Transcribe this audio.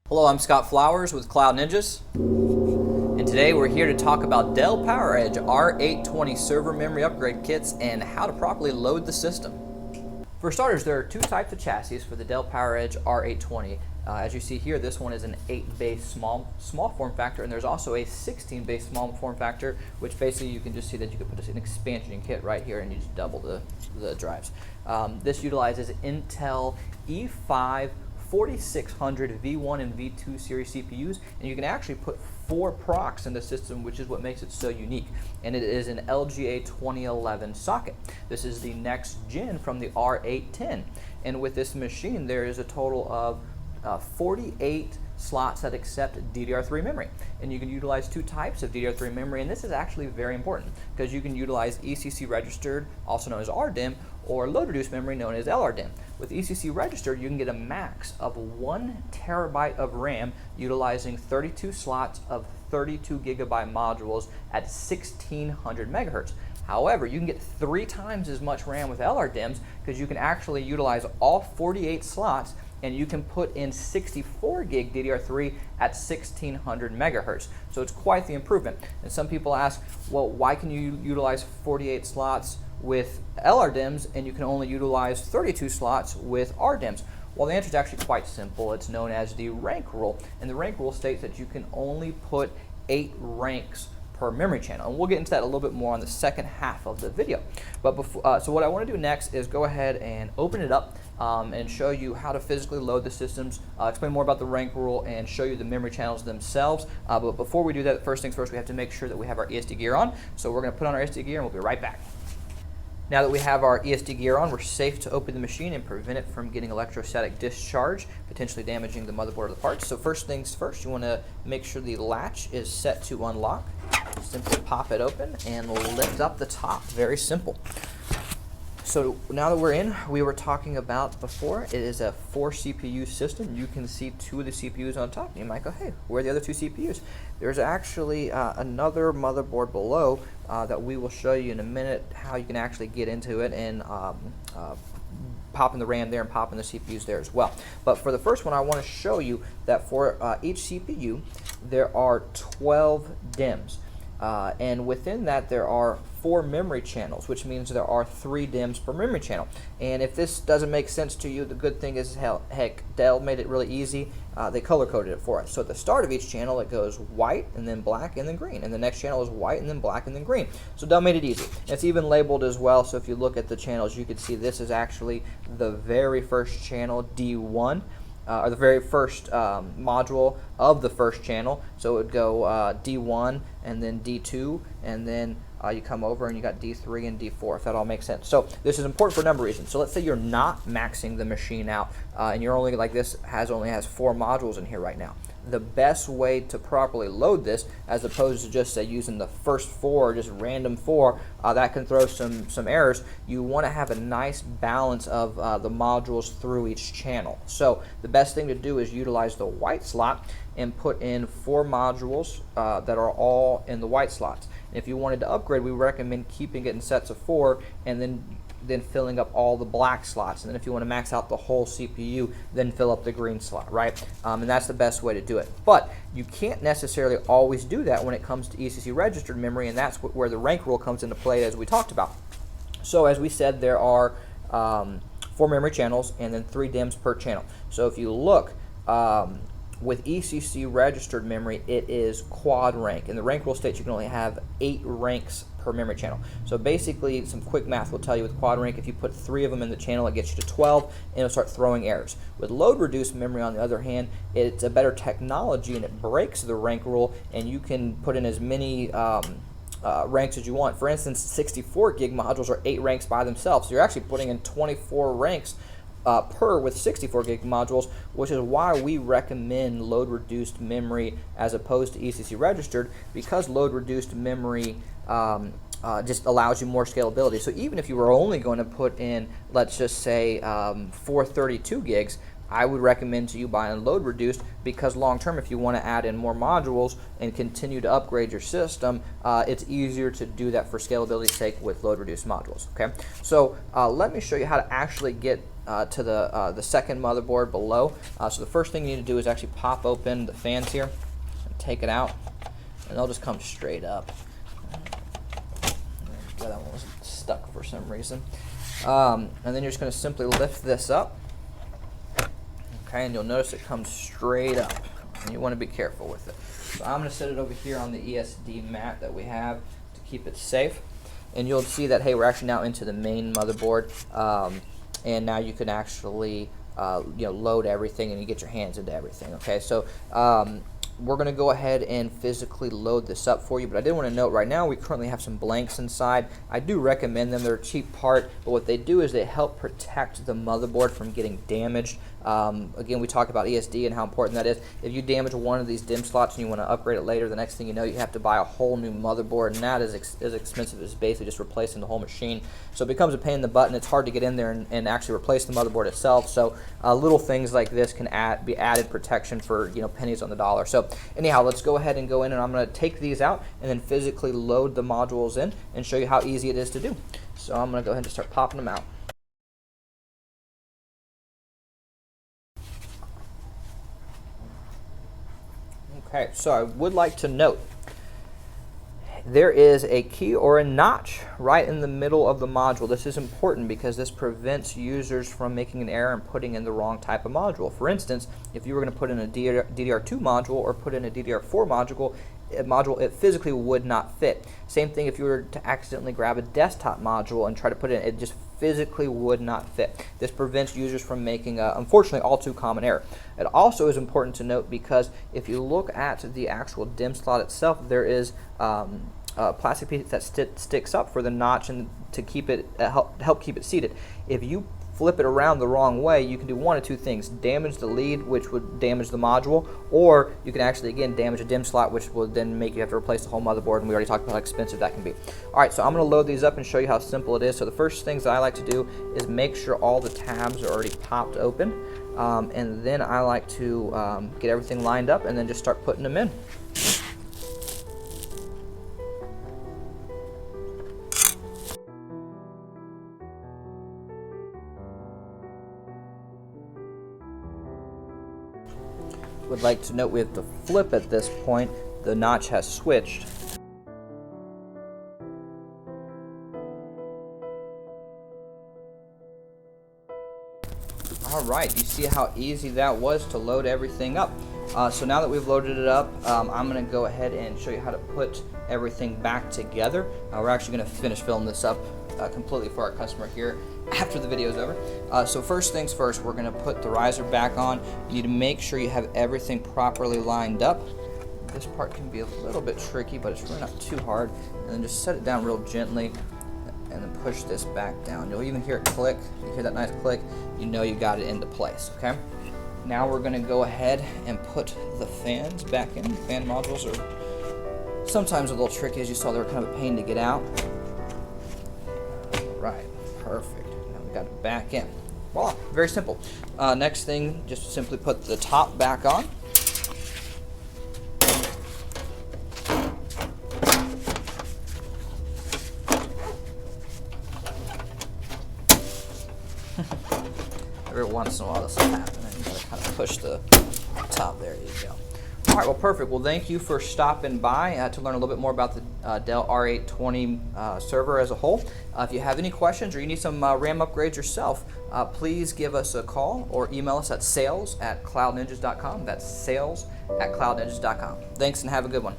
Hello, I'm Scott Flowers with Cloud Ninjas, and today we're here to talk about Dell PowerEdge R820 server memory upgrade kits and how to properly load the system. For starters, there are two types of chassis for the Dell PowerEdge R820. As you see here, this one is an 8-base small form factor, and there's also a 16-base small form factor, which basically you can just see that you can put an expansion kit right here and you just double the drives. This utilizes Intel E5 4600 V1 and V2 series CPUs, and you can actually put 4 procs in the system, which is what makes it so unique. And it is an LGA 2011 socket. This is the next gen from the R810. And with this machine, there is a total of 48 slots that accept DDR3 memory. And you can utilize two types of DDR3 memory, and this is actually very important because you can utilize ECC Registered, also known as RDIMM, or load-reduced memory known as LRDIMM. With ECC Registered, you can get a max of 1 terabyte of RAM utilizing 32 slots of 32 gigabyte modules at 1600 megahertz. However, you can get 3 times as much RAM with LRDIMMs because you can actually utilize all 48 slots and you can put in 64 gig DDR3 at 1600 megahertz. So it's quite the improvement. And some people ask, well, why can you utilize 48 slots with LRDIMMs and you can only utilize 32 slots with RDIMMs? Well, the answer is actually quite simple. It's known as the rank rule. And the rank rule states that you can only put 8 ranks per memory channel. And we'll get into that a little bit more on the second half of the video. But before, so what I want to do next is go ahead and open it up and show you how to physically load the systems, explain more about the rank rule, and show you the memory channels themselves. But before we do that, first things first, we have to make sure that we have our ESD gear on. So we're going to put on our ESD gear and we'll be right back. Now that we have our ESD gear on, we're safe to open the machine and prevent it from getting electrostatic discharge, potentially damaging the motherboard or the parts. So first things first, you want to make sure the latch is set to unlock. Simply pop it open and lift up the top. Very simple. So now that we're in, we were talking about before, it is a 4 CPU system. You can see 2 of the CPUs on top. You might go, hey, where are the other 2 CPUs? There's actually another motherboard below that we will show you in a minute how you can actually get into it and pop in the RAM there and pop in the CPUs there as well. But for the first one, I want to show you that for each CPU, there are 12 DIMMs. And within that there are 4 memory channels, which means there are 3 DIMMs per memory channel. And if this doesn't make sense to you, the good thing is, heck, Dell made it really easy. They color-coded it for us. So at the start of each channel, it goes white, and then black, and then green. And the next channel is white, and then black, and then green. So Dell made it easy. And it's even labeled as well, so if you look at the channels, you can see this is actually the very first channel, D1. Or the very first module of the first channel. So it would go D1 and then D2, and then you come over and you got D3 and D4, if that all makes sense. So this is important for a number of reasons. So let's say you're not maxing the machine out and you're only like this only has 4 modules in here right now. The best way to properly load this, as opposed to just say using the first 4, just random 4, that can throw some errors. You want to have a nice balance of the modules through each channel. So the best thing to do is utilize the white slot and put in 4 modules that are all in the white slots. And if you wanted to upgrade, we recommend keeping it in sets of 4 and then filling up all the black slots. And then if you want to max out the whole CPU, then fill up the green slot, right? And that's the best way to do it. But you can't necessarily always do that when it comes to ECC registered memory, and that's where the rank rule comes into play, as we talked about. So as we said, there are 4 memory channels and then 3 DIMMs per channel. So if you look, with ECC registered memory, it is quad rank, and the rank rule states you can only have 8 ranks per memory channel. So basically, some quick math will tell you with quad rank, if you put 3 of them in the channel, it gets you to 12, and it'll start throwing errors. With load reduced memory, on the other hand, it's a better technology, and it breaks the rank rule, and you can put in as many ranks as you want. For instance, 64 gig modules are 8 ranks by themselves, so you're actually putting in 24 ranks per with 64 gig modules, which is why we recommend load reduced memory as opposed to ECC registered, because load reduced memory just allows you more scalability. So even if you were only going to put in, let's just say 432 gigs, I would recommend to you buying load reduced, because long term, if you want to add in more modules and continue to upgrade your system, it's easier to do that for scalability's sake with load reduced modules. Okay, so let me show you how to actually get to the second motherboard below. So the first thing you need to do is actually pop open the fans here and take it out, and they'll just come straight up. That one was stuck for some reason. And then you're just going to simply lift this up. Okay, and you'll notice it comes straight up, and you want to be careful with it. So I'm going to set it over here on the ESD mat that we have to keep it safe. And you'll see that, hey, we're actually now into the main motherboard, and now you can actually load everything and you get your hands into everything. Okay, so we're going to go ahead and physically load this up for you, but I did want to note right now we currently have some blanks inside. I do recommend them. They're a cheap part, but what they do is they help protect the motherboard from getting damaged. Again, we talk about ESD and how important that is. If you damage one of these DIMM slots and you want to upgrade it later, the next thing you know, you have to buy a whole new motherboard, and that is as expensive as basically just replacing the whole machine. So it becomes a pain in the butt, and it's hard to get in there and actually replace the motherboard itself. So little things like this can be added protection for pennies on the dollar. So anyhow, let's go ahead and go in, and I'm going to take these out and then physically load the modules in and show you how easy it is to do. So I'm going to go ahead and just start popping them out. Okay, so I would like to note there is a key or a notch right in the middle of the module. This is important because this prevents users from making an error and putting in the wrong type of module. For instance, if you were going to put in a DDR2 module or put in a DDR4 module, it physically would not fit. Same thing if you were to accidentally grab a desktop module and try to put it in, it just physically would not fit. This prevents users from making, unfortunately, all too common error. It also is important to note because if you look at the actual DIMM slot itself, there is a plastic piece that sticks up for the notch and to keep it help keep it seated. If you flip it around the wrong way, you can do one of two things: damage the lead, which would damage the module, or you can actually again damage a DIMM slot, which will then make you have to replace the whole motherboard, and we already talked about how expensive that can be. Alright, so I'm going to load these up and show you how simple it is. So the first things that I like to do is make sure all the tabs are already popped open, and then I like to get everything lined up and then just start putting them in. Would like to note we have to flip at this point. The notch has switched. Alright, you see how easy that was to load everything up. So now that we've loaded it up, I'm going to go ahead and show you how to put everything back together. We're actually going to finish filling this up completely for our customer here after the video is over. So first things first, we're going to put the riser back on. You need to make sure you have everything properly lined up. This part can be a little bit tricky, but it's really not too hard. And then just set it down real gently and then push this back down. You'll even hear it click. You hear that nice click, you know you got it into place, okay? Now we're going to go ahead and put the fans back in. The fan modules are sometimes a little tricky. As you saw, they were kind of a pain to get out. Right, perfect. Now we got it back in. Voila, very simple. Next thing, just simply put the top back on. Every once in a while this will happen, and you gotta kind of push the top. There you go. All right, well, perfect. Well, thank you for stopping by to learn a little bit more about the Dell R820 server as a whole. If you have any questions or you need some RAM upgrades yourself, please give us a call or email us at sales@cloudninjas.com. That's sales@cloudninjas.com. Thanks and have a good one.